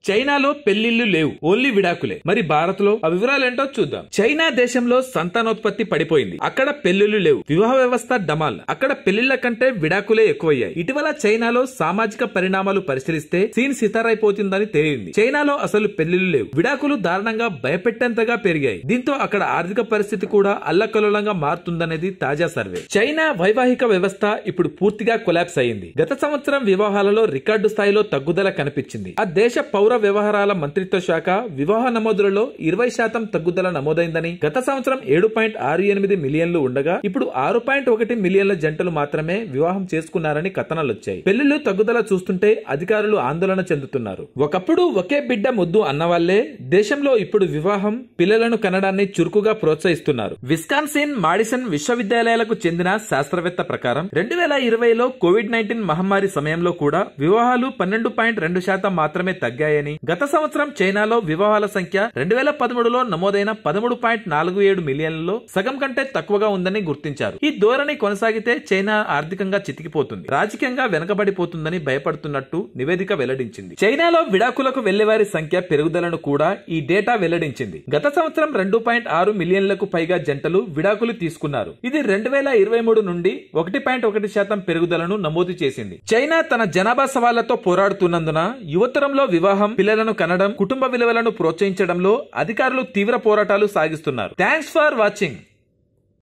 చైనాలో పెళ్లిళ్లు లేవు, ఓన్లీ విడాకులే. మరి భారత్ లో ఆ వివరాలేంటో చూద్దాం. చైనా దేశంలో సంతానోత్పత్తి పడిపోయింది. అక్కడ పెళ్లిళ్లు లేవు, వివాహ వ్యవస్థ డమాల్. అక్కడ పెళ్లిళ్ల కంటే విడాకులే ఎక్కువయ్యాయి. ఇటీవల చైనాలో సామాజిక పరిణామాలు పరిశీలిస్తే సీన్ సితారైపోతుందని తేలింది. చైనాలో అసలు పెళ్లిళ్లు లేవు, విడాకులు దారుణంగా భయపెట్టేంతగా పెరిగాయి. దీంతో అక్కడ ఆర్థిక పరిస్థితి కూడా అల్లకల్లోలంగా మారుతుందనేది తాజా సర్వే. చైనా వైవాహిక వ్యవస్థ ఇప్పుడు పూర్తిగా కొలాప్స్ అయింది. గత సంవత్సరం వివాహాలలో రికార్డు స్థాయిలో తగ్గుదల కనిపించింది. ఆ దేశ పౌర వ్యవహారాల మంత్రిత్వ శాఖ వివాహ నమోదులలో 20% తగ్గుదల నమోదైందని, గత సంవత్సరం 7.68 మిలియన్లు ఉండగా ఇప్పుడు 6.1 మిలియన్ల జంటలు మాత్రమే వివాహం చేసుకున్నారని కథనాలొచ్చాయి. పెళ్లిళ్లు తగ్గుదల చూస్తుంటే అధికారులు ఆందోళన చెందుతున్నారు. ఒకప్పుడు ఒకే బిడ్డ ముద్దు అన్నవాళ్లే దేశంలో ఇప్పుడు వివాహం, పిల్లలను కనడాన్ని చురుకుగా ప్రోత్సహిస్తున్నారు. విస్కాన్సిన్, మాడిసన్ విశ్వవిద్యాలయాలకు చెందిన శాస్త్రవేత్త ప్రకారం 2020లో కోవిడ్-19 మహమ్మారి సమయంలో కూడా వివాహాలు 12.2% మాత్రమే తగ్గాయని, గత సంవత్సరం చైనాలో వివాహాల సంఖ్య 2013లో నమోదైన 13.47 మిలియన్లలో సగం కంటే తక్కువగా ఉందని గుర్తించారు. ఈ ధోరణి కొనసాగితే చైనా ఆర్థికంగా చితికిపోతుంది, రాజకీయంగా వెనకబడిపోతుందని భయపడుతున్నట్టు నివేదిక వెల్లడించింది. చైనాలో విడాకులకు వెళ్లేవారి సంఖ్య పెరుగుదలను కూడా ఈ డేటా వెల్లడించింది. గత సంవత్సరం 2.6 మిలియన్లకు పైగా జంటలు విడాకులు తీసుకున్నారు. ఇది 2023 నుండి 1.1% పెరుగుదలను నమోదు చేసింది. చైనా తన జనాభా సవాళ్లతో పోరాడుతున్నందున యువతరంలో వివాహం, పిల్లలను కనడం, కుటుంబ విలువలను ప్రోత్సహించడంలో అధికారులు తీవ్ర పోరాటాలు సాగిస్తున్నారు. Thanks for watching.